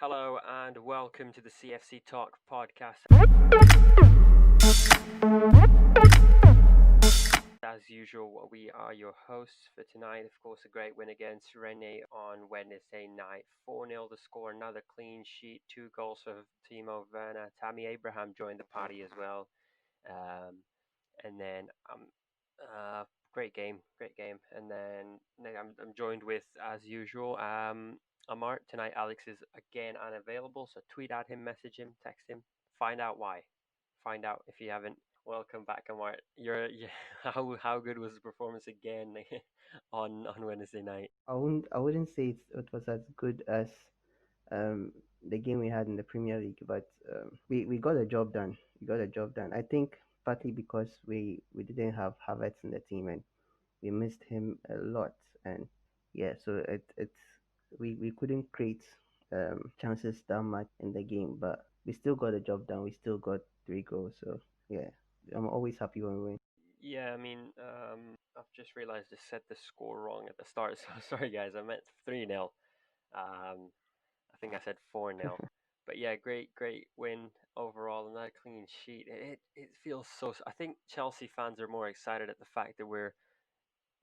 Hello and welcome to the CFC Talk podcast. As usual, we are your hosts for tonight. Of course, a great win against Rennes on Wednesday night. 4-0 the score, another clean sheet, 2 goals for Timo Werner. Tammy Abraham joined the party as well. Um, and then great game. And then I'm joined with, as usual, Amart. Tonight Alex is again unavailable, so tweet at him, message him, text him, find out why. Find out if you haven't. Welcome back, Amart. How good was the performance again on Wednesday night? I wouldn't say it was as good as um, the game we had in the Premier League, but we got a job done. We got a job done. I think partly because we didn't have Havertz in the team and we missed him a lot, and yeah, so we couldn't create chances that much in the game, but we still got the job done. We still got 3 goals, so yeah, I'm always happy when we win. Yeah, I mean, I've just realized I said the score wrong at the start, so sorry guys. I meant 3-0. I think I said 4-0. But yeah, great win overall, another clean sheet. It feels so. I think Chelsea fans are more excited at the fact that we're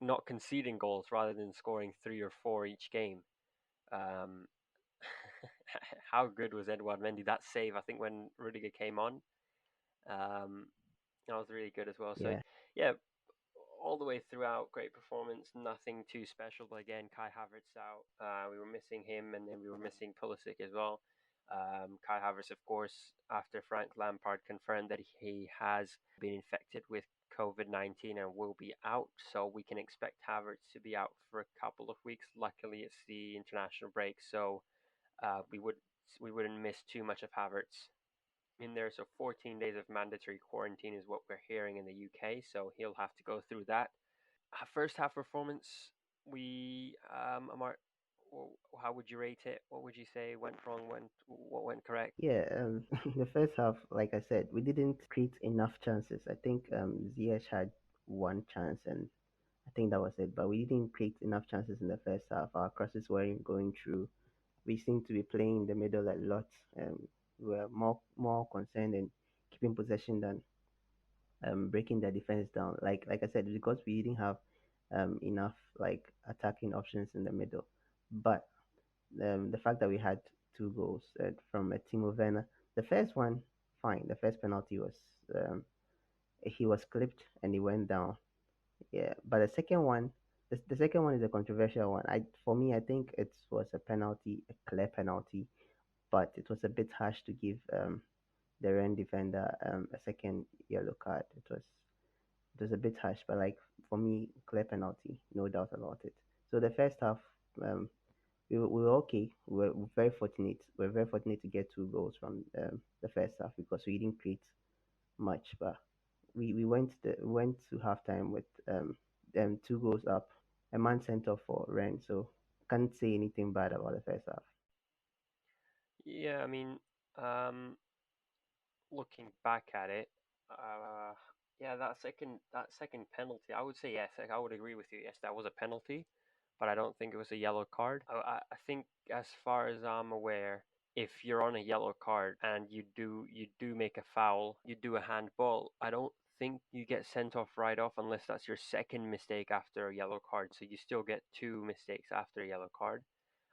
not conceding goals rather than scoring 3 or 4 each game. Um, how good was Edouard Mendy? That save, I think, when Rudiger came on, um, that was really good as well. So Yeah, yeah, all the way throughout, great performance. Nothing too special. But again, Kai Havertz out. We were missing him, and then we were missing Pulisic as well. Kai Havertz, of course, after Frank Lampard confirmed that he has been infected with COVID-19 and will be out, so we can expect Havertz to be out for a couple of weeks. Luckily, it's the international break, so uh, we would we wouldn't miss too much of Havertz in there. So 14 days of mandatory quarantine is what we're hearing in the UK. So he'll have to go through that. First half performance, Amart, how would you rate it? What would you say went wrong? What went correct? yeah. The first half, like I said, we didn't create enough chances. I think Ziyech had one chance, and I think that was it. But we didn't create enough chances in the first half. Our crosses weren't going through. We seemed to be playing in the middle a lot. We were more concerned in keeping possession than breaking the defense down. Like I said, because we didn't have enough like attacking options in the middle. But the fact that we had 2 goals from a Timo Werner, the first one, fine. The first penalty was um, he was clipped and he went down. Yeah, but the second one is a controversial one. For me, I think it was a penalty, a clear penalty, but it was a bit harsh to give the Ren defender a second yellow card. It was a bit harsh, but like for me, clear penalty, no doubt about it. So the first half, um, we were okay. We were very fortunate. We were very fortunate to get 2 goals from the first half because we didn't create much, but we went to halftime with them 2 goals up, a man sent off for Ren, so can't say anything bad about the first half. Yeah, I mean, um, looking back at it, uh, yeah, that second penalty, I would say yes. Like, I would agree with you. Yes, that was a penalty, but I don't think it was a yellow card. I think, as far as I'm aware, if you're on a yellow card and you do make a foul, you do a handball, I don't think you get sent off right off unless that's your second mistake after a yellow card. So you still get 2 mistakes after a yellow card,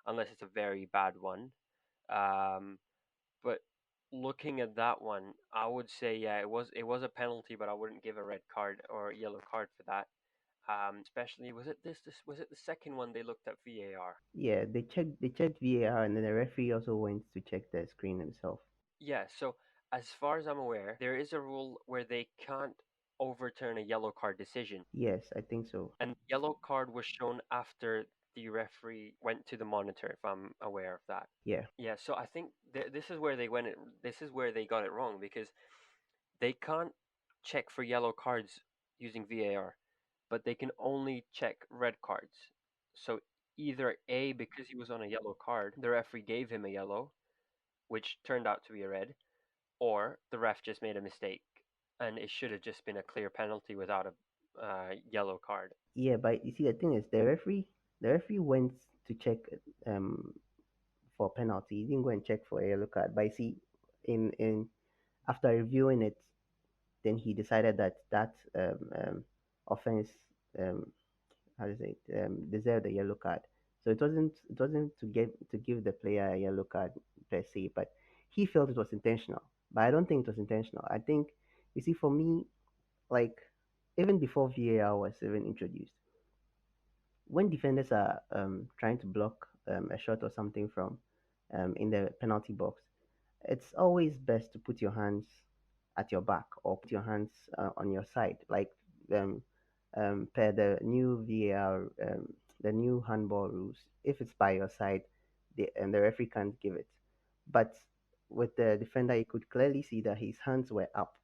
unless it's a very bad one. Um, but looking at that one, I would say yeah, it was a penalty, but I wouldn't give a red card or a yellow card for that. Especially was it the second one they looked at VAR? Yeah, they checked VAR, and then the referee also went to check the screen himself. Yeah, so as far as I'm aware, there is a rule where they can't overturn a yellow card decision. Yes, I think so. And yellow card was shown after the referee went to the monitor, if I'm aware of that. Yeah, Yeah, so I think this is where this is where they got it wrong because they can't check for yellow cards using VAR, but they can only check red cards. So either A, because he was on a yellow card, the referee gave him a yellow, which turned out to be a red, or the ref just made a mistake and it should have just been a clear penalty without a yellow card. yeah, but you see, the thing is, the referee went to check um for penalty. He didn't go and check for a yellow card. But you see, in after reviewing it, then he decided that offense, um, how to say it, deserved a yellow card. So it wasn't to give the player a yellow card per se, but he felt it was intentional. But I don't think it was intentional. I think, you see, for me, like, even before VAR was even introduced, when defenders are trying to block a shot or something from in the penalty box, it's always best to put your hands at your back or put your hands on your side, like um, per the new VAR, the new handball rules. If it's by your side, the referee can't give it. But with the defender, you could clearly see that his hands were up.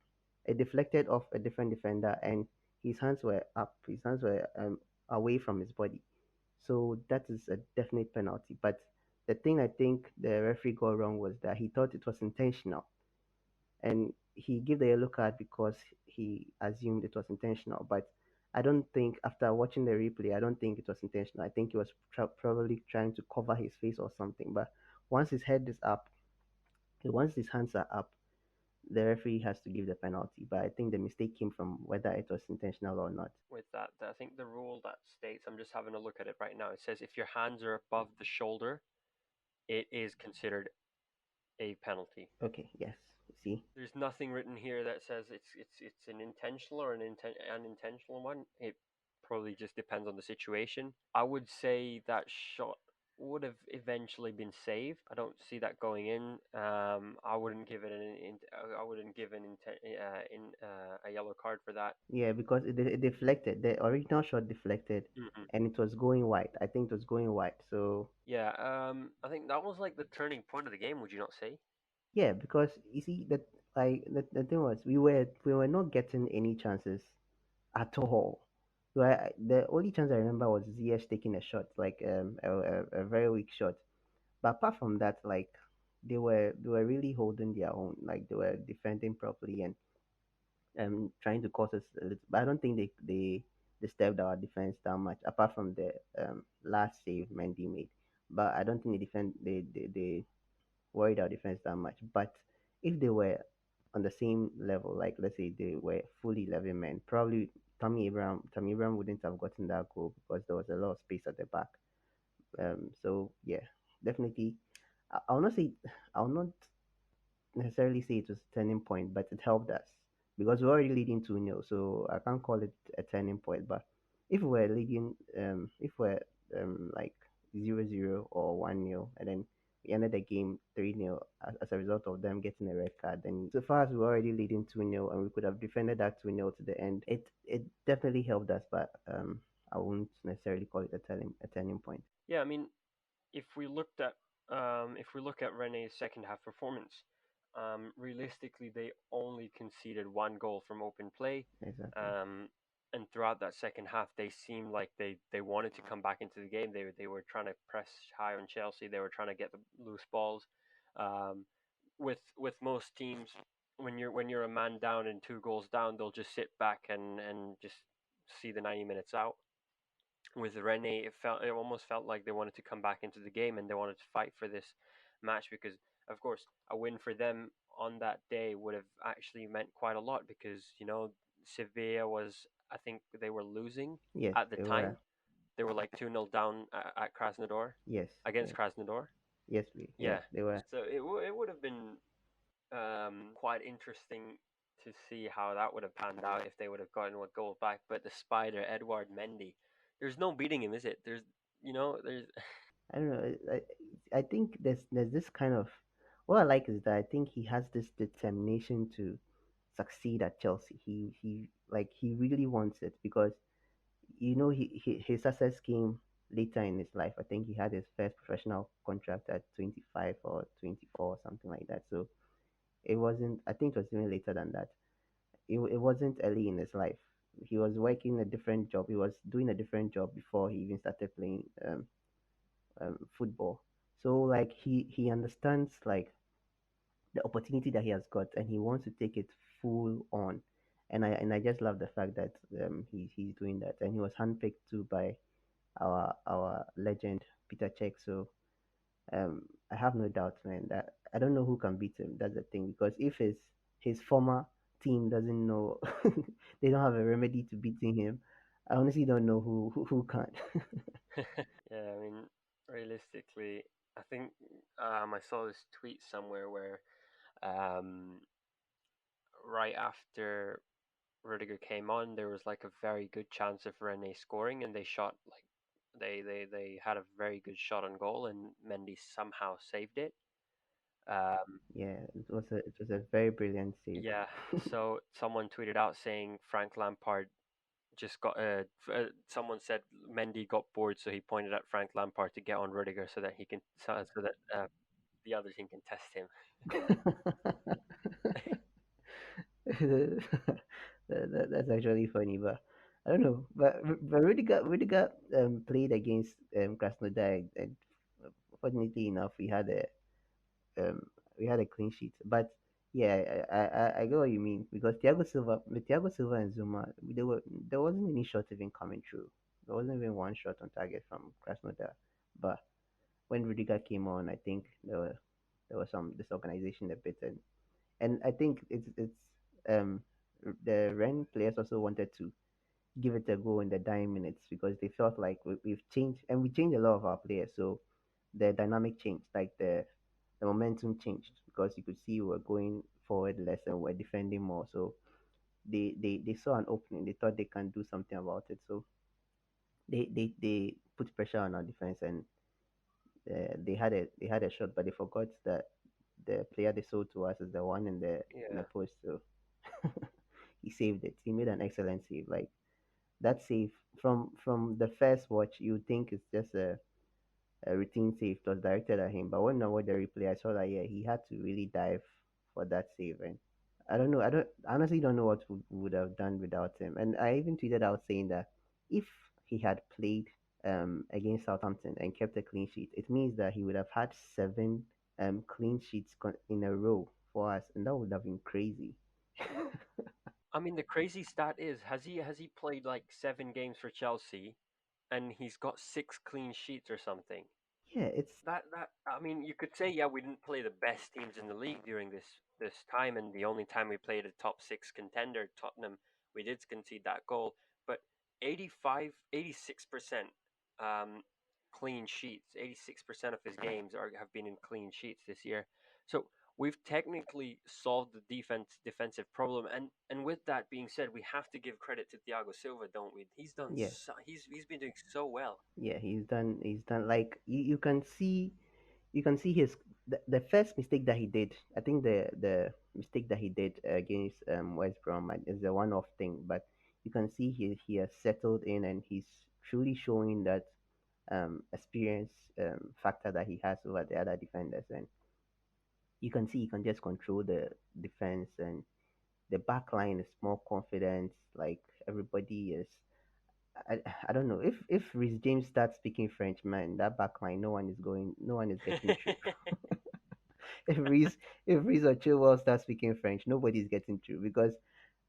It deflected off a different defender, and his hands were up. His hands were away from his body. So that is a definite penalty. But the thing I think the referee got wrong was that he thought it was intentional, and he gave the yellow card because he assumed it was intentional. But I don't think, after watching the replay, I don't think it was intentional. I think he was probably trying to cover his face or something. But once his head is up, once his hands are up, the referee has to give the penalty. But I think the mistake came from whether it was intentional or not. With that, I think the rule that states, I'm just having a look at it right now. It says if your hands are above the shoulder, it is considered a penalty. Okay, yes. See? There's nothing written here that says it's an intentional or an unintentional one. It probably just depends on the situation. I would say that shot would have eventually been saved. I don't see that going in. I wouldn't give it I wouldn't give a yellow card for that. Yeah, because it deflected. The original shot deflected, Mm-hmm. and it was going wide. I think it was going wide. So Yeah, I think that was like the turning point of the game. Would you not say? yeah, because you see that, like, the thing was, we were not getting any chances at all. So the only chance I remember was Ziyech taking a shot, like a very weak shot. But apart from that, like, they were really holding their own. Like, they were defending properly and trying to cause us a little. But I don't think they disturbed our defense that much, apart from the last save Mendy made. But I don't think they worried our defense that much. But if they were on the same level, like, let's say they were fully 11 men, probably Tommy Abraham wouldn't have gotten that goal because there was a lot of space at the back. So yeah, definitely. I'll not say, I'll not necessarily say it was a turning point, but it helped us because we were already leading 2-0. So I can't call it a turning point. But if we're leading, if we're like 0-0 or 1-0, and then we ended the game 3-0 as a result of them getting a red card, then so far as we're already leading 2-0 and we could have defended that 2-0 to the end, it definitely helped us. But I wouldn't necessarily call it a turning point. Yeah, I mean, if we looked at if we look at Rene's second half performance, realistically they only conceded one goal from open play, Exactly. um, and throughout that second half they seemed like they wanted to come back into the game. They were trying to press high on Chelsea. They were trying to get the loose balls. Um, with most teams, when you're a man down and two goals down, they'll just sit back and just see the 90 minutes out. With Rene, it almost felt like they wanted to come back into the game and they wanted to fight for this match because, of course, a win for them on that day would have actually meant quite a lot because Sevilla was, I think they were losing Yes, at the they were. time. They were like 2-0 down at Krasnodar Yes, against yes, Krasnodar. yes, yeah, Yeah, they were. so it would have been quite interesting to see how that would have panned out if they would have gotten a goal back. But the Spider, Edward Mendy, there's no beating him, is it? There's. I don't know. I think there's this kind of, what I like is that I think he has this determination to succeed at Chelsea. He really wants it because his success came later in his life. I think he had his first professional contract at 25 or 24 or something like that. So it wasn't. I think it was even later than that. It wasn't early in his life. He was working a different job. He was doing a different job before he even started playing football. So, like, he understands, like, the opportunity that he has got, and he wants to take it full on. And I just love the fact that he's doing that, and he was handpicked too by our legend Peter Cech. So Um, I have no doubt, man. That I don't know who can beat him. That's the thing. Because if his former team doesn't know, they don't have a remedy to beating him. I honestly don't know who can. Yeah, I mean, realistically, I think I saw this tweet somewhere where um, right after Rudiger came on, there was like a very good chance of Rene scoring, and they shot like they had a very good shot on goal, and Mendy somehow saved it. Um, Yeah, it was a very brilliant save. yeah, so someone tweeted out saying Frank Lampard just got someone said Mendy got bored, so he pointed at Frank Lampard to get on Rudiger so that he can so that the other team can test him. That's actually funny, but I don't know. But Rudiger played against Krasnodar, and fortunately enough, um we had a clean sheet. But yeah, I get what you mean because Thiago Silva and Zuma, there wasn't any shot even coming through. There wasn't even one shot on target from Krasnodar. But when Rudiger came on, I think there was some disorganization a bit, and I think it's um the Ren players also wanted to give it a go in the dying minutes because they felt like we've changed and we changed a lot of our players, so the dynamic changed, like the momentum changed because you could see we were going forward less and we're defending more. So they saw an opening. They thought they can do something about it. So they put pressure on our defense and they had a shot, but they forgot that the player they sold to us is the one in the Yeah, post. So he saved it. He made an excellent save. Like that save from the first watch, you think it's just a routine save. It was directed at him, but when I watched the replay, I saw that yeah, he had to really dive for that save. And I don't know. I honestly don't know what would have done without him. And I even tweeted out saying that if he had played against Southampton and kept a clean sheet, it means that he would have had seven clean sheets in a row for us, and that would have been crazy. I mean the crazy stat is has he played like 7 games for Chelsea and he's got 6 clean sheets or something. Yeah, it's That I mean, you could say yeah, we didn't play the best teams in the league during this time, and the only time we played a top 6 contender, Tottenham, we did concede that goal. But 86% um, clean sheets. 86% of his games have been in clean sheets this year. So we've technically solved the defensive problem, and with that being said, we have to give credit to Thiago Silva, don't we? yeah. He's been doing so well. Yeah, he's done like you can see the first mistake that he did. I think the mistake that he did against West Brom is a one-off thing, but you can see he has settled in and he's truly showing that experience factor that he has over the other defenders, and you can see he can just control the defense, and the back line is more confident. Like everybody is. I don't know if Rhys James starts speaking French, man, that back line, no one is getting through. if Reese if Reese or Chilwell start speaking French, nobody's getting through because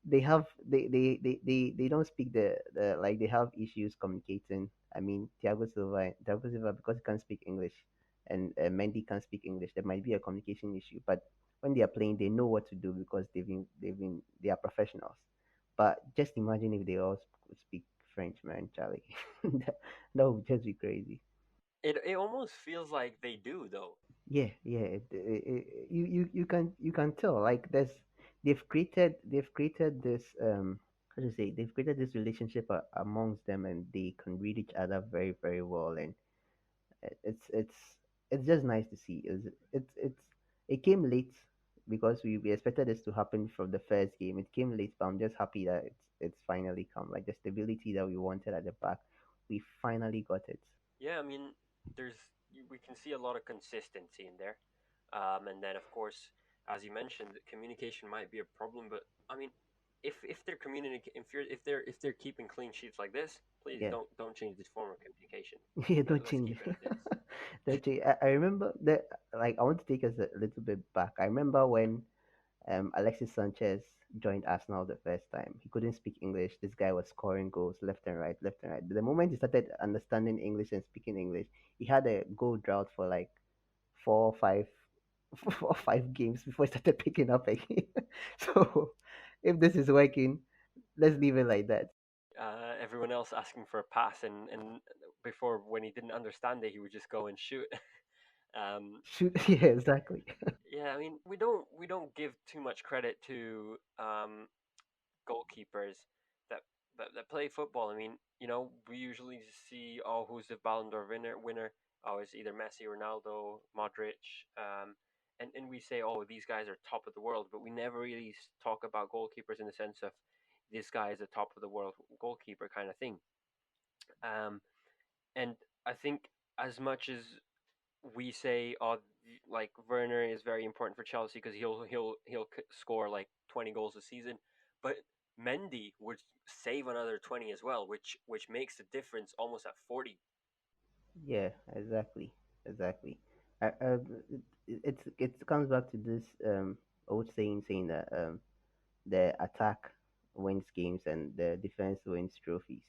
they don't speak the like they have issues communicating. I mean, Thiago Silva because he can't speak English, and Mendy can't speak English. There might be a communication issue, but when they are playing, they know what to do because they are professionals. But just imagine if they all speak French, man, Charlie. That would just be crazy. It almost feels like they do though. Yeah, yeah. You can tell like they've created this how to say they've created this relationship amongst them, and they can read each other very very well, and it's just nice to see. It came late because we expected this to happen from the first game. It came late, but I'm just happy that it's finally come. Like the stability that we wanted at the back, we finally got it. Yeah, I mean, there's we can see a lot of consistency in there, and then of course, as you mentioned, communication might be a problem, but I mean, if they're communicating, if they're keeping clean sheets like this, please Yeah. don't change this form of communication. Yeah, Let, don't let's change. keep it as is. Don't change. I remember that. Like, I want to take us a little bit back. I remember when Alexis Sanchez joined Arsenal the first time. He couldn't speak English. This guy was scoring goals left and right, left and right. The moment he started understanding English and speaking English, he had a goal drought for like 4 or 5 4 or 5 games before he started picking up again. So if this is working, let's leave it like that. Everyone else asking for a pass, and before when he didn't understand it, he would just go and shoot. um, Shoot, yeah, exactly. yeah, I mean we don't give too much credit to goalkeepers that, that play football. I mean, we usually see, oh, who's the Ballon d'Or winner? Oh, it's either Messi, Ronaldo, Modric, and we say, oh, these guys are top of the world, but we never really talk about goalkeepers in the sense of this guy is a top of the world goalkeeper kind of thing. Um, and I think as much as we say, oh, like Werner is very important for Chelsea because he'll score like 20 goals a season, but Mendy would save another 20 as well, which makes the difference almost at 40. Yeah, exactly, exactly. It comes back to this old saying that the attack wins games and the defense wins trophies.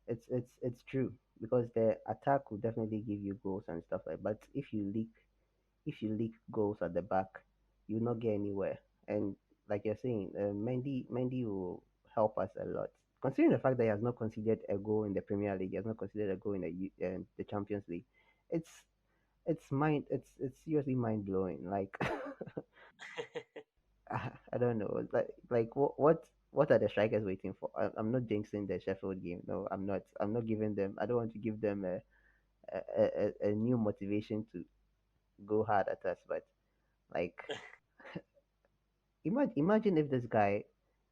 It's true because the attack will definitely give you goals and stuff like. But if you leak goals at the back, you'll not get anywhere. And like you're saying, Mendy will help us a lot. Considering the fact that he has not conceded a goal in the Premier League, he has not conceded a goal in the Champions League, it's it's seriously mind blowing. Like I don't know, like what are the strikers waiting for? I'm not jinxing the Sheffield game. No, I'm not. I'm not giving them. I don't want to give them a new motivation to go hard at us. But like, imagine if this guy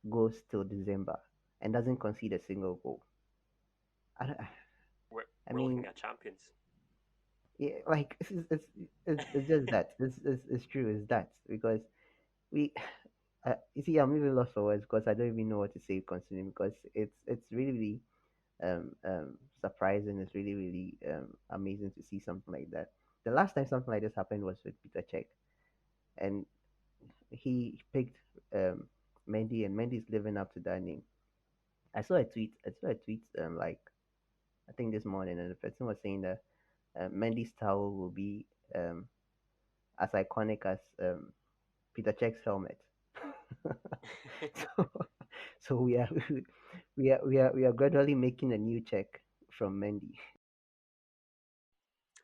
goes till December and doesn't concede a single goal. I, don't- we're, I we're looking mean, at champions. yeah, like it's just that it's true. It's that because we you see, I'm even lost for words because I don't even know what to say concerning because it's really really surprising. It's really really amazing to see something like that. The last time something like this happened was with Peter Cech, and he picked um Mendy, and Mendy's living up to that name. I saw a tweet like I think this morning, and the person was saying that Mendy's towel will be as iconic as Peter Cech's helmet. so, so we are gradually making a new check from Mendy.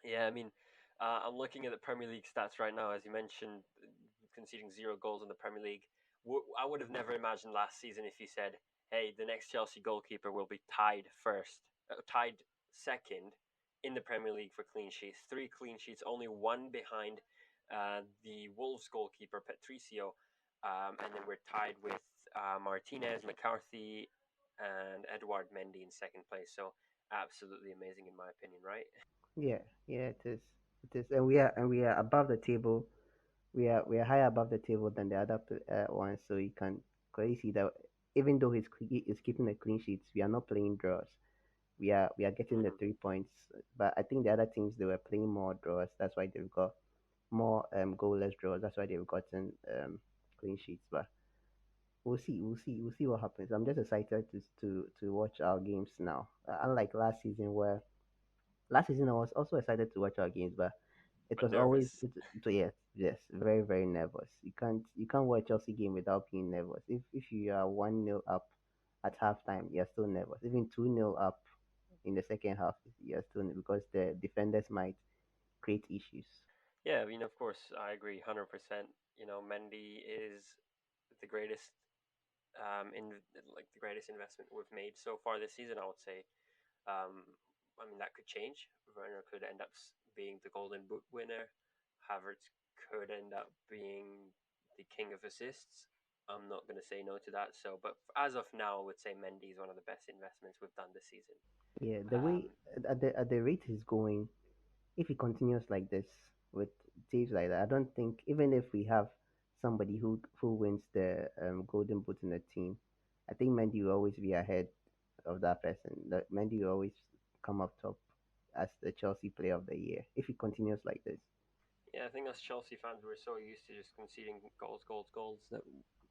Yeah, I mean, I'm looking at the Premier League stats right now. As you mentioned, conceding 0 goals in the Premier League. I would have never imagined last season if you said, "Hey, the next Chelsea goalkeeper will be tied second in the Premier League for clean sheets. 3 clean sheets, only one behind the Wolves goalkeeper Patricio, and then we're tied with Martinez, McCarthy, and Edouard Mendy in second place. So absolutely amazing in my opinion, right? Yeah, yeah, it is. It is, and we are above the table. We are higher above the table than the other ones, so you can clearly see that even though he's keeping the clean sheets, we are not playing draws. We are getting the Mhm. 3 points, but I think the other teams they were playing more draws. That's why they've got more goalless draws. That's why they've gotten clean sheets. But we'll see what happens. I'm just excited to watch our games now. Unlike last season I was also excited to watch our games, but it But was always nervous. yes, yes, very very nervous. You can't watch Chelsea game without being nervous. If you are 1-0 up at halftime, you're still nervous. Even 2-0 up in the second half, you're still because the defenders might create issues. Yeah, I mean, of course, I agree 100%. Mendy is the greatest in like the greatest investment we've made so far this season, I would say. Um, I mean, that could change. Werner could end up being the Golden Boot winner. Havertz could end up being the king of assists. I'm not going to say no to that. So, but as of now, I would say Mendy is one of the best investments we've done this season. Yeah, the way Um, at the rate he's going, if he continues like this with teams like that, I don't think even if we have somebody who wins the golden boot in the team, I think Mendy will always be ahead of that person. That Mendy will always come up top as the Chelsea Player of the Year if he continues like this. Yeah, I think as Chelsea fans, we're so used to just conceding goals, goals, goals that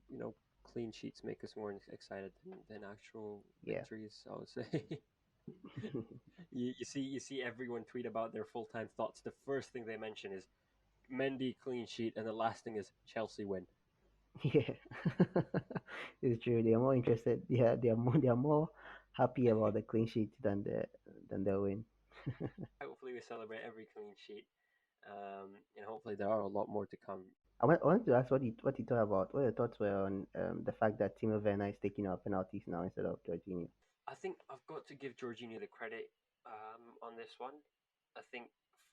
you know clean sheets make us more excited than actual Yeah, victories. I would say. You see everyone tweet about their full time thoughts. The first thing they mention is Mendy clean sheet, and the last thing is Chelsea win. Yeah, it's true. They are more interested. Yeah, they are more happy about the clean sheet than the win. Hopefully, we celebrate every clean sheet, and hopefully there are a lot more to come. I want to ask what you thought about what your thoughts were on the fact that Timo Werner is taking our penalties now instead of Jorginho. I think I've got to give Jorginho the credit on this one. I think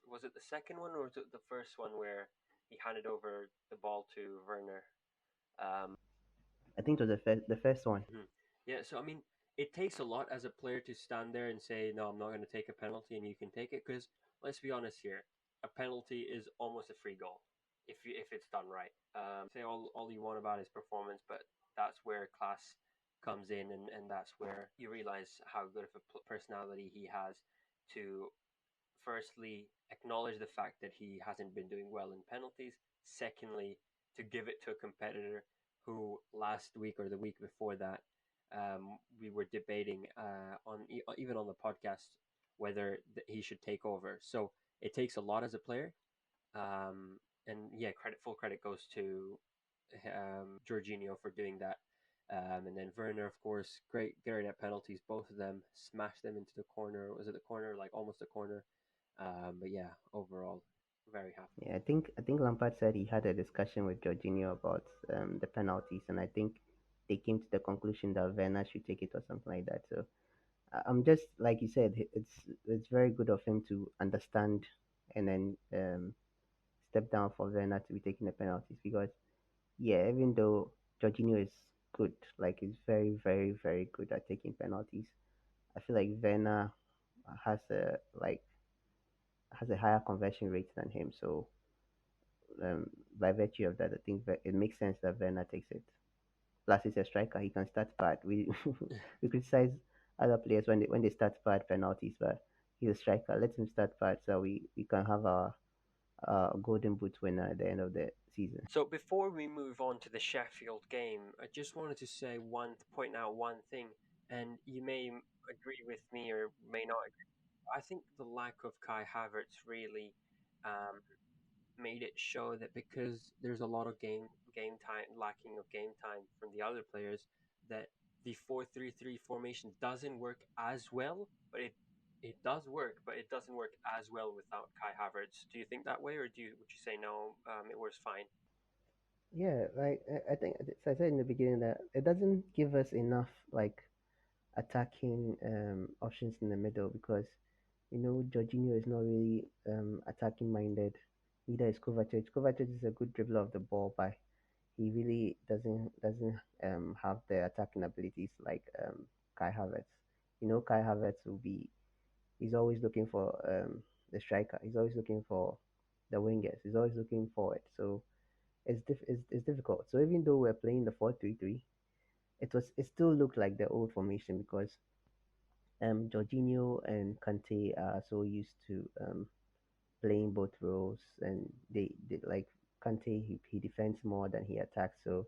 was it the second one or was it the first one where he handed over the ball to Werner? Um, I think it was the first one. mhm. Yeah, so I mean, it takes a lot as a player to stand there and say, "No, I'm not going to take a penalty," and you can take it. Because let's be honest here, a penalty is almost a free goal if it's done right. Say all you want about his performance, but that's where class comes in, and that's where you realize how good of a personality he has to firstly acknowledge the fact that he hasn't been doing well in penalties. Secondly, to give it to a competitor who last week or the week before that we were debating even on the podcast whether he should take over. So it takes a lot as a player, and yeah, full credit goes to Jorginho for doing that. And then Werner, of course, great at penalties. Both of them smashed them into the corner. Was it the corner? Like almost the corner. But yeah, overall, very happy. Yeah, I think Lampard said he had a discussion with Jorginho about the penalties, and I think they came to the conclusion that Werner should take it or something like that. So I'm just like you said, it's very good of him to understand and then step down for Werner to be taking the penalties because yeah, even though Jorginho is good, like he's very very good at taking penalties, I feel like Werner has a like has a higher conversion rate than him. So um, by virtue of that, I think that it makes sense that Werner takes it. Plus, he's a striker; he can start bad. We we criticize other players when they start bad penalties, but he's a striker. Let him start bad so we can have our golden boot winner at the end of the season. So before we move on to the Sheffield game, I just wanted to point out one thing, and you may agree with me or may not agree. I think the lack of Kai Havertz really um, made it show that because there's a lot of game time lacking of game time from the other players, that the 4-3-3 formation doesn't work as well, but it does work, but it doesn't work as well without Kai Havertz. Do you think that way, or would you say no? It works fine. Yeah, like I think as I said in the beginning that it doesn't give us enough like attacking options in the middle because Jorginho is not really attacking minded. Neither is Kovacic. Kovacic is a good dribbler of the ball, but he really doesn't have the attacking abilities like Kai Havertz. Kai Havertz he's always looking for the striker. He's always looking for the wingers. He's always looking forward. So it's difficult. So even though we're playing the 4-3-3, it still looked like the old formation because Jorginho and Kante are so used to playing both roles, and they like Kante he defends more than he attacks. So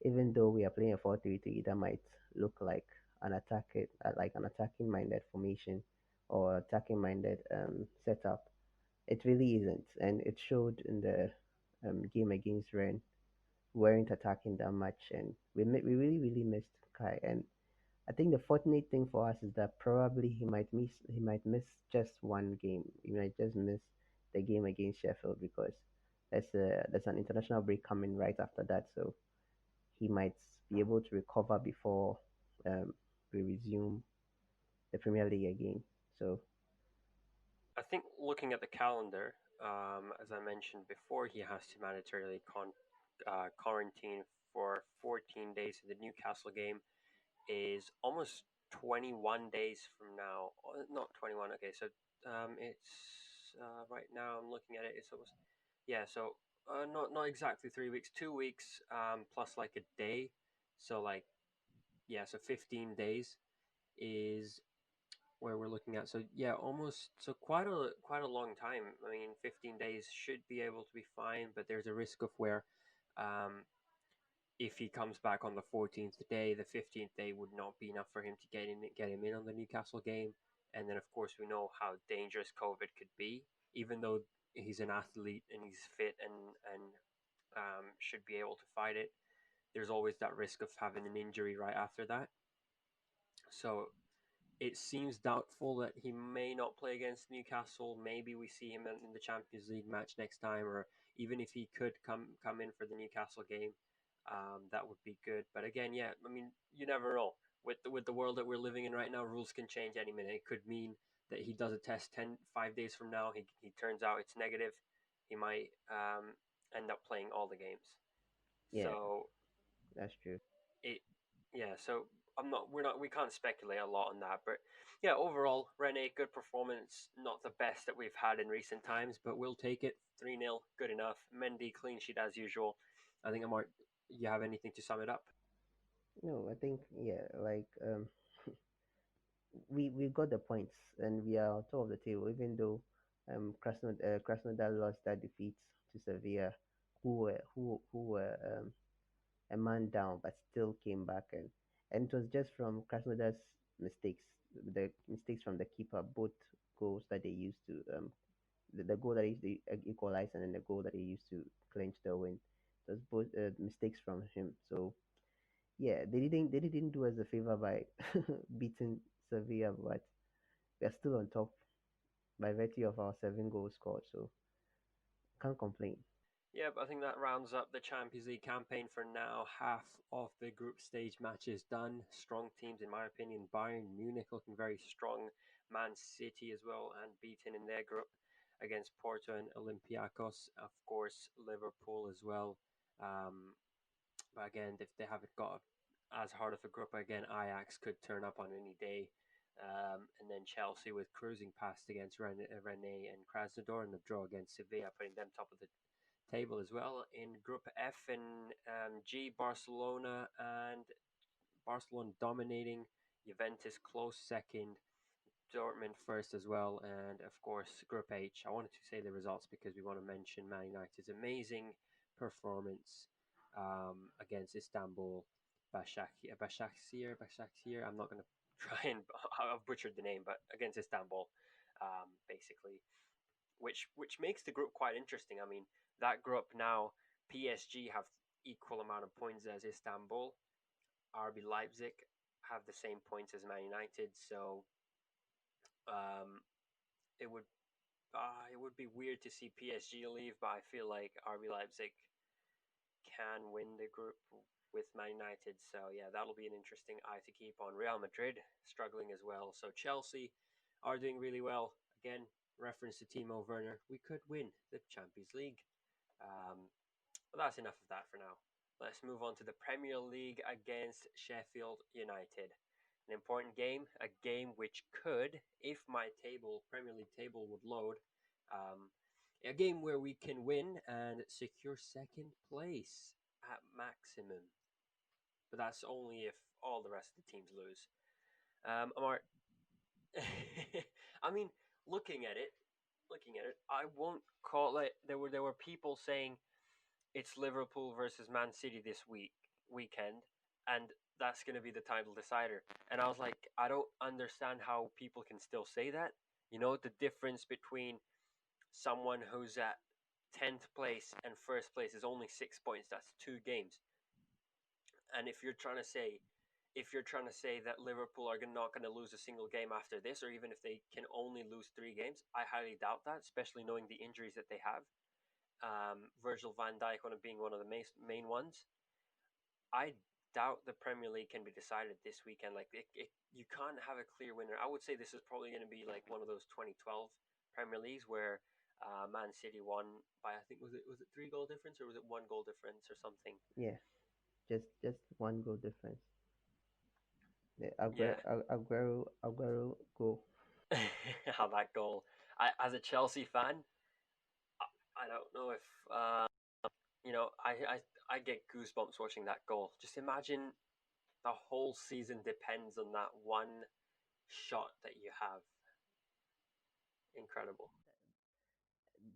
even though we are playing a 4-3-3, that might look like an attacking minded formation or attacking minded setup. It really isn't, and it showed in the game against Rennes. We weren't attacking that much, and we really missed Kai. And I think the fortunate thing for us is that probably he might miss just one game. He might just miss the game against Sheffield because there's an international break coming right after that. So he might be able to recover before um, we resume the Premier League again. So I think looking at the calendar, as I mentioned before, he has to mandatorily quarantine for 14 days. So the Newcastle game is almost 21 days from now. Not 21. Okay, so it's right now. I'm looking at it. It's almost yeah. So not exactly 3 weeks. 2 weeks plus like a day. So like yeah. So 15 days is where we're looking at. So yeah, almost so quite a long time. I mean, 15 days should be able to be fine, but there's a risk of where um, if he comes back on the 14th day, the 15th day would not be enough for him to get him in on the Newcastle game. And then of course we know how dangerous COVID could be. Even though he's an athlete and he's fit and should be able to fight it. There's always that risk of having an injury right after that. So it seems doubtful that he may not play against Newcastle. Maybe we see him in the Champions League match next time, or even if he could come in for the Newcastle game, that would be good. But again, yeah, I mean, you never know. With the world that we're living in right now, rules can change any minute. It could mean that he does a test 5 days from now. He turns out it's negative. He might end up playing all the games. Yeah, So that's true. it yeah, so we can't speculate a lot on that, but yeah, overall Rene, good performance, not the best that we've had in recent times, but we'll take it. 3-0, good enough. Mendy clean sheet as usual. I think Amart, you have anything to sum it up? No, I think yeah, like we got the points and we are on top of the table, even though Krasnodar lost that defeat to Sevilla, who were a man down, but still came back, and it was just from Krasnodar's mistakes, the mistakes from the keeper, both goals that they used to the goal that they used to equalize and then the goal that they used to clinch the win. It was both mistakes from him. So yeah, they didn't do us a favor by beating Sevilla, but we are still on top by virtue of our 7 goals scored. So can't complain. Yeah, but I think that rounds up the Champions League campaign for now. Half of the group stage matches done. Strong teams, in my opinion. Bayern Munich looking very strong. Man City as well, and beaten in their group against Porto and Olympiacos. Of course, Liverpool as well. Um, but again, if they haven't got as hard of a group, again, Ajax could turn up on any day. And then Chelsea with cruising past against Rennes and Krasnodar, and the draw against Sevilla, putting them top of the table as well. In Group F and G, Barcelona dominating, Juventus close second, Dortmund first as well, and of course Group H. I wanted to say the results because we want to mention Man United's amazing performance against Istanbul. Başakşehir. I'm not going to try and I've butchered the name, but against Istanbul, basically, which makes the group quite interesting. I mean, that group now, PSG have equal amount of points as Istanbul. RB Leipzig have the same points as Man United, so um, it would be weird to see PSG leave, but I feel like RB Leipzig can win the group with Man United. So yeah, that'll be an interesting eye to keep on. Real Madrid struggling as well. So Chelsea are doing really well. Again, reference to Timo Werner. We could win the Champions League. But that's enough of that for now. Let's move on to the Premier League against Sheffield United. An important game, a game which could, if my Premier League table would load, um, a game where we can win and secure second place at maximum. But that's only if all the rest of the teams lose. Amart, I mean, looking at it, I won't call it. There were people saying it's Liverpool versus Man City this weekend, and that's going to be the title decider. And I was like, I don't understand how people can still say that. You know, the difference between someone who's at 10th place and first place is only 6 points. That's 2 games. And if you're trying to say that Liverpool are not going to lose a single game after this, or even if they can only lose 3 games, I highly doubt that, especially knowing the injuries that they have. Virgil van Dijk being one of the main ones. I doubt the Premier League can be decided this weekend. Like you can't have a clear winner. I would say this is probably going to be like one of those 2012 Premier Leagues where Man City won by, I think, was it 3 goal difference, or was it 1 goal difference or something? Yeah, just 1 goal difference. The Yeah, Aguero goal. how that goal. As a Chelsea fan, I don't know if I get goosebumps watching that goal. Just imagine the whole season depends on that one shot that you have. Incredible.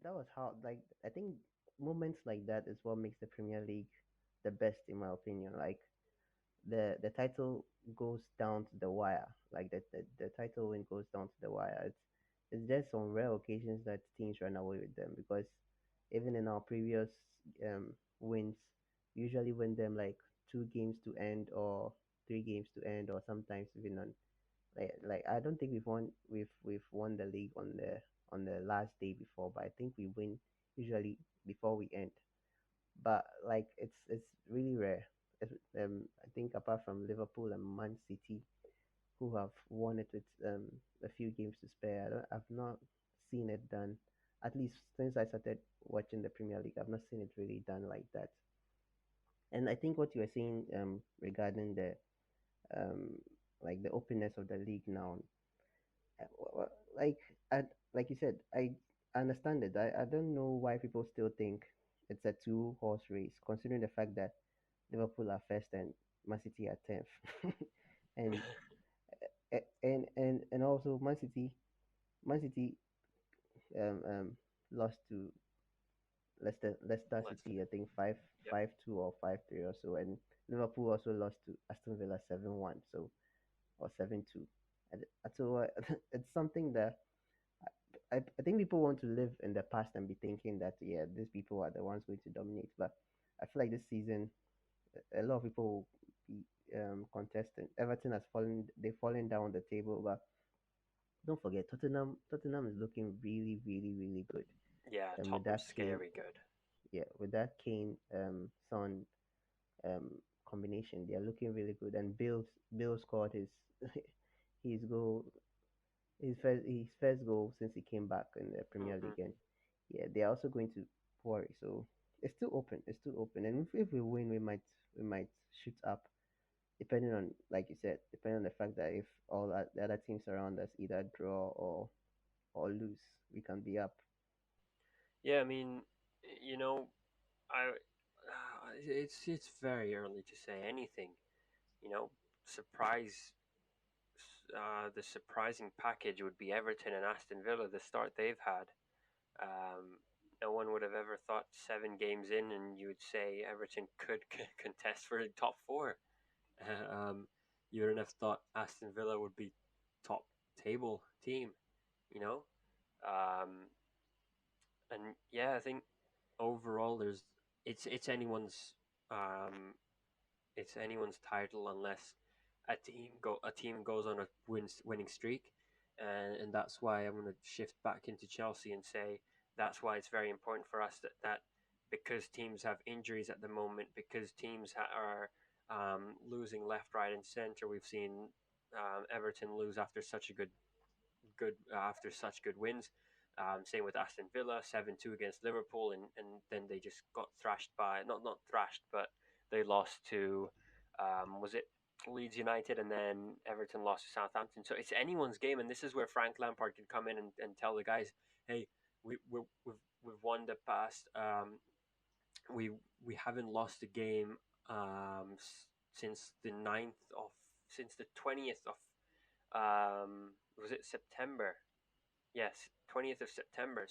That was how, like, I think moments like that is what makes the Premier League the best in my opinion. Like the title goes down to the wire. Like the title win goes down to the wire. It's just on rare occasions that teams run away with them because even in our previous wins, we usually win them like 2 games to end or 3 games to end or sometimes even on like I don't think we've won the league on the last day before, but I think we win usually before we end. But like it's really rare. I think apart from Liverpool and Man City, who have won it with a few games to spare, I've not seen it done. At least since I started watching the Premier League, I've not seen it really done like that. And I think what you were saying regarding the um, like the openness of the league now, like like you said, I understand it. I don't know why people still think it's a two-horse race, considering the fact that Liverpool are first and Man City are 10th. and and also Man City lost to Leicester Leicester. City, I think five Yep. 5-2 or 5-3 or so, and Liverpool also lost to Aston Villa 7-1, so or 7-2. And so it's something that I think people want to live in the past and be thinking that yeah, these people are the ones going to dominate. But I feel like this season a lot of people will be contesting. Everton has fallen, they've fallen down the table, but don't forget Tottenham is looking really, really, really good. Yeah, And with Tottenham's that Kane, scary good. yeah, with that Kane Son um combination, they are looking really good. And Bill scored his his goal his first goal since he came back in the Premier Hmm. League, and yeah, they are also going to worry. So it's still open. It's still open, and if we win, we might shoot up. Depending on, like you said, depending on the fact that if all the other teams around us either draw or lose, we can be up. Yeah, I mean, you know, I it's very early to say anything. You know, surprise. The surprising package would be Everton and Aston Villa. The start they've had. No one would have ever thought 7 games in, and you would say Everton could contest for the top four. Um, you wouldn't have thought Aston Villa would be top table team. You know, um, and yeah, I think overall it's anyone's um, it's anyone's title unless a team goes on a winning streak, and that's why I'm going to shift back into Chelsea and say that's why it's very important for us that because teams have injuries at the moment, because teams are losing left, right, and center. We've seen Everton lose after such a good after such good wins. Same with Aston Villa, 7-2 against Liverpool, and then they just got thrashed by not thrashed, but they lost to was it Leeds United, and then Everton lost to Southampton. So it's anyone's game, and this is where Frank Lampard can come in and tell the guys, hey, we've won the past. We we haven't lost a game since the 20th of was it September? Yes, 20th of September.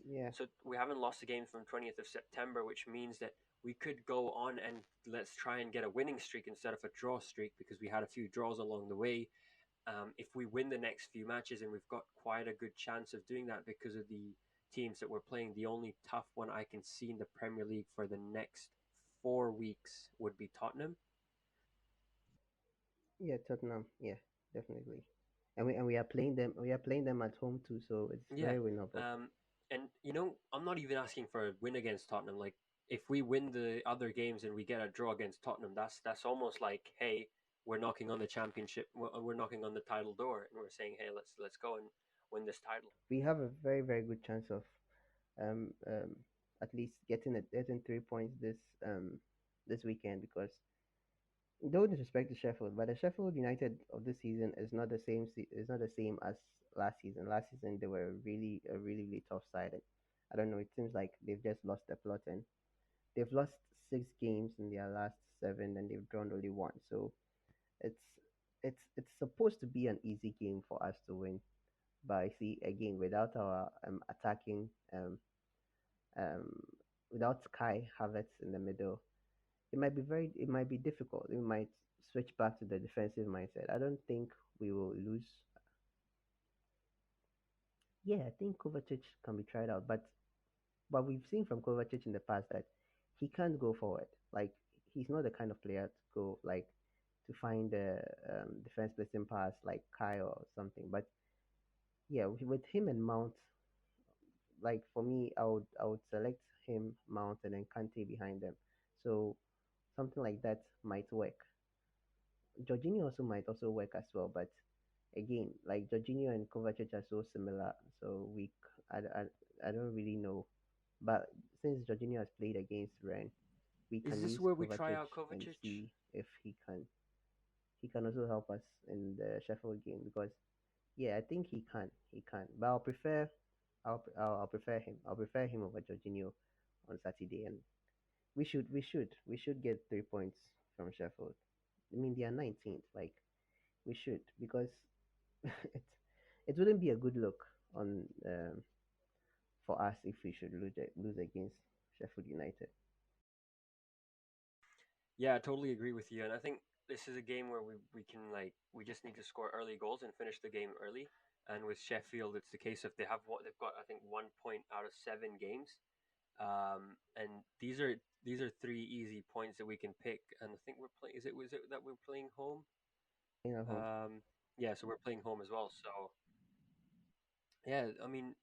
Yeah, So we haven't lost a game from 20th of September, which means that we could go on and let's try and get a winning streak instead of a draw streak because we had a few draws along the way. If we win the next few matches, and we've got quite a good chance of doing that because of the teams that we're playing, the only tough one I can see in the Premier League for the next 4 weeks would be Tottenham. yeah, Tottenham, yeah, definitely. And we are playing them. We are playing them at home too, so it's Yeah. very winnable. Um, and I'm not even asking for a win against Tottenham. Like, if we win the other games and we get a draw against Tottenham, that's almost like, hey, we're knocking on the championship. We're knocking on the title door, and we're saying, hey, let's go and win this title. We have a very, very good chance of um, um, at least getting 3 points this weekend because no disrespect to Sheffield, but the Sheffield United of this season is not the same. Is not the same as last season. Last season they were really tough sided. I don't know. It seems like they've just lost the plot, and they've lost 6 games in their last seven, and they've drawn only one. So it's it's supposed to be an easy game for us to win. But I see again without our attacking um, without Kai Havertz in the middle, it might be difficult. We might switch back to the defensive mindset. I don't think we will lose. Yeah, I think Kovacic can be tried out, but we've seen from Kovacic in the past that he can't go forward. Like he's not the kind of player to go like to find the defense placing pass like Kai or something. But yeah, with him and Mount, like for me, I would select him, Mount, and then Kante behind them. So something like that might work. Jorginho also might also work as well, but again, like Jorginho and Kovacic are so similar, so I don't really know. But since Jorginho has played against Rennes, we Is can this use where we try Kovacic out and Kovacic? see if he can also help us in the Sheffield game because yeah, I think he can. But I'll prefer him. I'll prefer him over Jorginho on Saturday, and we should get 3 points from Sheffield. I mean, they are 19th. Like we should because it it wouldn't be a good look on for us if we should lose against Sheffield United. Yeah, I totally agree with you, and I think this is a game where we can we just need to score early goals and finish the game early. And with Sheffield, it's the case of they have what they've got. I think 1 point out of 7 games, and these are 3 easy points that we can pick. And I think we're playing. Is it was it that we're playing home? You know, home. Yeah, so we're playing home as well. So yeah, I mean,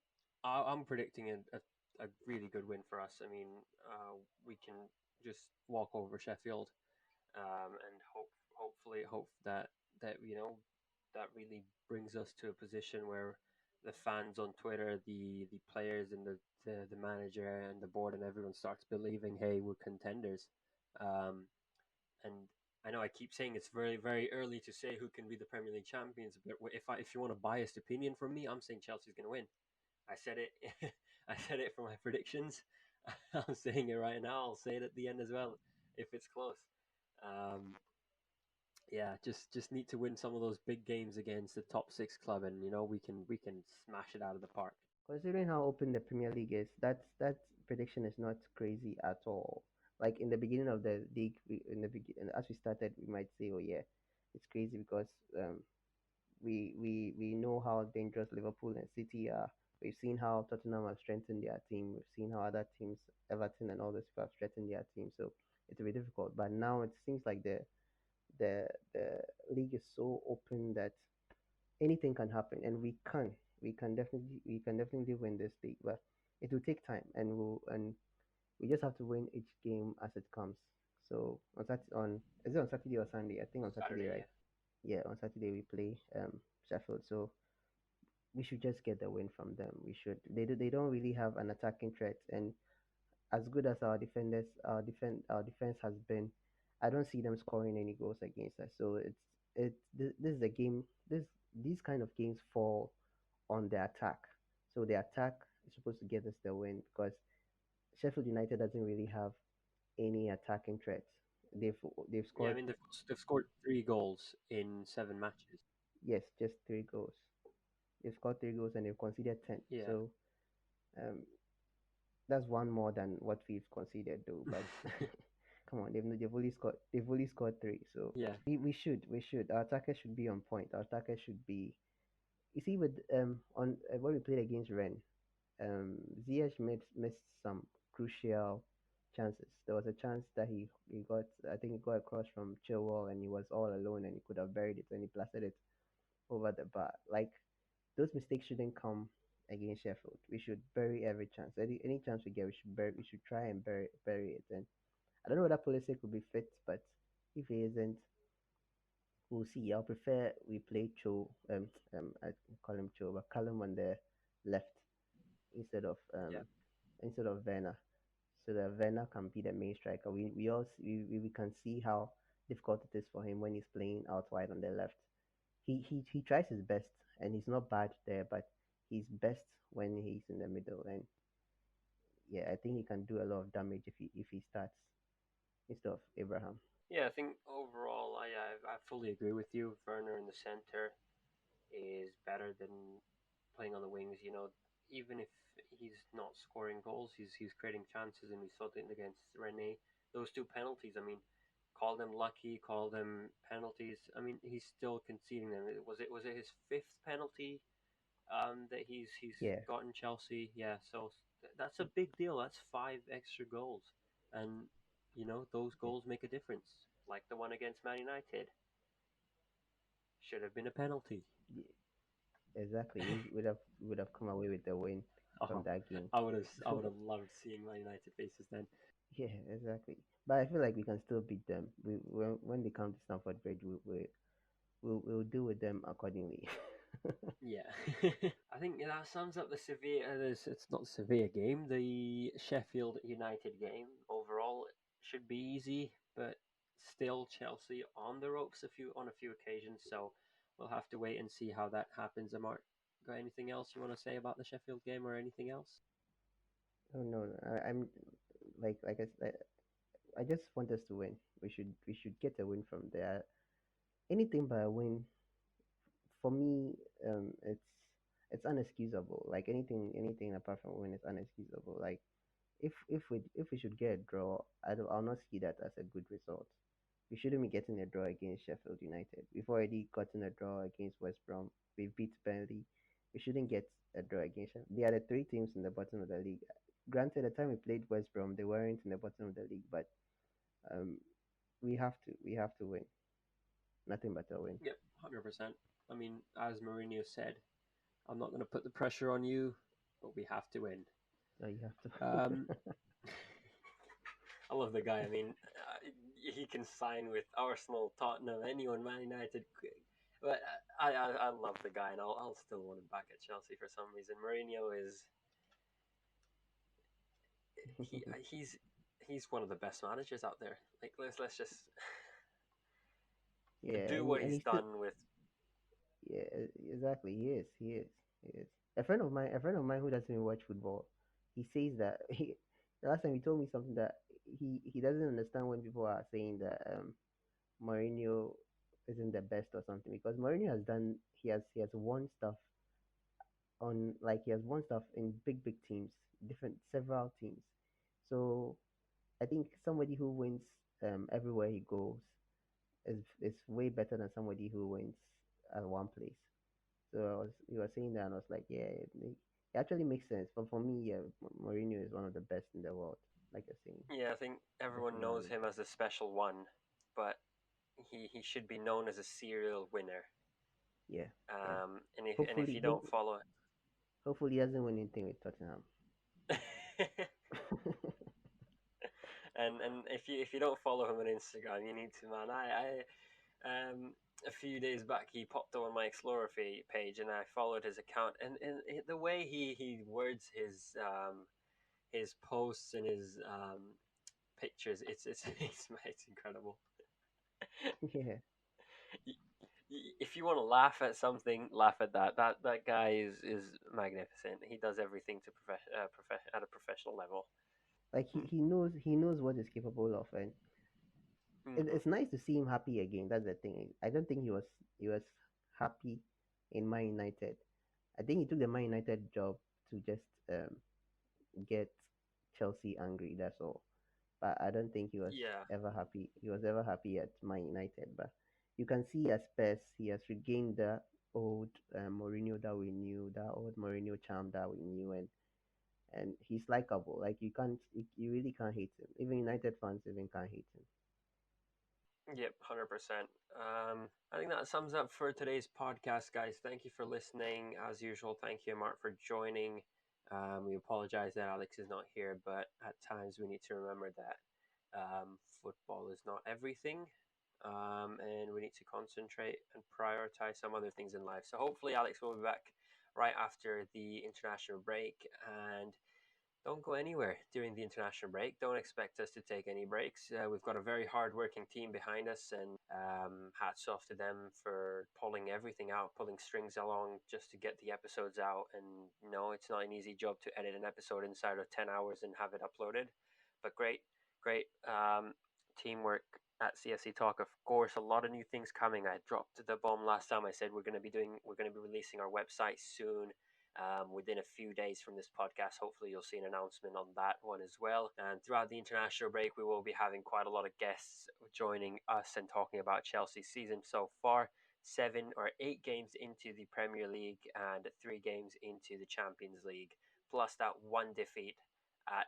I'm predicting a really good win for us. I mean, we can just walk over Sheffield, and hopefully hope that that really brings us to a position where the fans on Twitter, the players, and the manager and the board and everyone starts believing, hey, we're contenders. Um, and I know I keep saying it's very very early to say who can be the Premier League champions, but if you want a biased opinion from me, I'm saying Chelsea's going to win. I said it. I said it for my predictions. I'm saying it right now. I'll say it at the end as well if it's close. Um, yeah, just need to win some of those big games against the top six club, and we can smash it out of the park. Considering how open the Premier League is, that prediction is not crazy at all. Like in the beginning of the league, in the beginning as we started, we might say, "Oh yeah, it's crazy because we know how dangerous Liverpool and City are. We've seen how Tottenham have strengthened their team. We've seen how other teams, Everton and all those people, have strengthened their team. So it's very difficult. But now it seems like the league is so open that anything can happen, and we can definitely win this league, but it will take time, and we just have to win each game as it comes. So on is it on Saturday or Sunday? I think on Saturday, Saturday, right? yeah. Yeah, on Saturday we play Sheffield, so we should just get the win from them. They don't really have an attacking threat, and as good as our defense has been, I don't see them scoring any goals against us. So this is a game. These kind of games fall on the attack. So the attack is supposed to get us the win because Sheffield United doesn't really have any attacking threats. They've they've Yeah, I scored, mean they've scored 3 goals in 7 matches. yes, just 3 goals. They've scored 3 goals and they've conceded 10. Yeah, So um, that's one more than what we've conceded though. But come on, they've only scored three. So yeah, we should our attackers should be on point. Our attackers should be. You see, with on when we played against Rennes, Ziyech missed some crucial chances. There was a chance that he got, I think he got across from Chilwell and he was all alone and he could have buried it and he blasted it over the bar. Like those mistakes shouldn't come against Sheffield. We should bury every chance. Any chance we get, we should bury. We should try and bury it. And I don't know whether Pulisic will be fit, but if he isn't, we'll see. I'll prefer we play I call him Cho, but Callum on the left instead of yeah. um instead of Werner, so that Werner can be the main striker. We can see how difficult it is for him when he's playing out wide on the left. He tries his best and he's not bad there, but he's best when he's in the middle. And yeah, I think he can do a lot of damage if he starts instead of Abraham. Yeah, I think overall, I fully agree with you. Werner in the center is better than playing on the wings. Even if he's not scoring goals, he's creating chances, and we saw it against Rene. Those 2 penalties. I mean, call them lucky, call them penalties. I mean, he's still conceding them. Was it his fifth penalty that he's Yeah, gotten Chelsea. Yeah, so that's a big deal. That's five extra goals, and those yeah, goals make a difference. Like the one against Man United should have been a penalty. yeah, exactly. We would have come away with the win from Oh, that game. I would have loved seeing Man United faces then. Yeah, exactly. But I feel like we can still beat them. When they come to Stamford Bridge, we'll deal with them accordingly. Yeah. I think that sums up the Sevilla. It's not the Sevilla game. The Sheffield United game overall should be easy, but still Chelsea on the ropes on a few occasions. So we'll have to wait and see how that happens. Amart, got anything else you want to say about the Sheffield game or anything else? Oh no, I'm like I just want us to win. We should get a win from there. Anything but a win for me, it's unexcusable. Like anything apart from win is unexcusable. Like if we should get a draw, I'll not see that as a good result. We shouldn't be getting a draw against Sheffield United. We've already gotten a draw against West Brom. We beat Burnley. We shouldn't get a draw against them. They are the three teams in the bottom of the league. Granted, the time we played West Brom, they weren't in the bottom of the league, but um, we have to win. Nothing but a win. Yep, 100%. I mean, as Mourinho said, I'm not going to put the pressure on you, but we have to win. No, you have Um, to. I love the guy. I mean, he can sign with Arsenal, Tottenham, anyone, Man United. But I love the guy, and I'll still want him back at Chelsea for some reason. Mourinho is he he's one of the best managers out there. Like let's just to Yeah, do and what and he's he still, done with. yeah, exactly. He is. A friend of mine who doesn't even watch football, he says that the last time he told me something that he doesn't understand when people are saying that Mourinho isn't the best or something because Mourinho has won stuff he has won stuff in big teams, different several teams. So I think somebody who wins everywhere he goes is way better than somebody who wins at one place. So you were saying that, and I was like, yeah, it actually makes sense. But for me, yeah, Mourinho is one of the best in the world. Like you're saying, Yeah, I think the everyone full knows manager. him as a special one, but he should be known as a serial winner. Yeah, yeah. And if you don't follow Hopefully, he doesn't win anything with Tottenham. it. And if you don't follow him on Instagram, you need to, man. A few days back he popped on my Explorer page, and I followed his account, and the way he words his posts and his pictures, it's incredible. Yeah, If you want to laugh at something, laugh at that. That guy is magnificent. He does everything to at a professional level. like he knows what he's capable of, and Mm-hmm. it's nice to see him happy again. That's the thing. I don't think he was happy in Man United. I think he took the Man United job to just get Chelsea angry. That's all. But I don't think he was Yeah, ever happy. He was ever happy at Man United. But you can see at Spurs, he has regained the old Mourinho that we knew, that old Mourinho charm that we knew, and he's likable. Like you really can't hate him. Even United fans even can't hate him. yep, 100%. I think that sums up for today's podcast, guys. Thank you for listening. As usual, thank you, Mark, for joining. We apologize that Alex is not here, but at times we need to remember that football is not everything, and we need to concentrate and prioritize some other things in life. So hopefully, Alex will be back right after the international break, and don't go anywhere during the international break. Don't expect us to take any breaks. We've got a very hard-working team behind us, and hats off to them for pulling everything out, pulling strings along just to get the episodes out. And no, it's not an easy job to edit an episode inside of 10 hours and have it uploaded. But great teamwork at CFC Talk. Of course, a lot of new things coming. I dropped the bomb last time. I said we're going to be releasing our website soon, within a few days from this podcast. Hopefully, you'll see an announcement on that one as well. And throughout the international break, we will be having quite a lot of guests joining us and talking about Chelsea's season so far. 7 or 8 games into the Premier League and 3 games into the Champions League, plus that one defeat at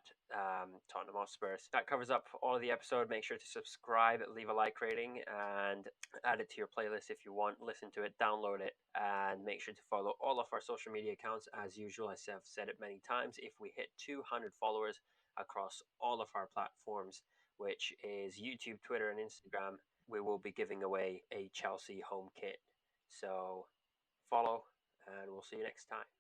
Tottenham Hotspur. That covers up all of the episode. Make sure to subscribe, leave a like rating, and add it to your playlist if you want. Listen to it, download it, and make sure to follow all of our social media accounts. As usual, I have said it many times. If we hit 200 followers across all of our platforms, which is YouTube, Twitter, and Instagram, we will be giving away a Chelsea home kit. So follow, and we'll see you next time.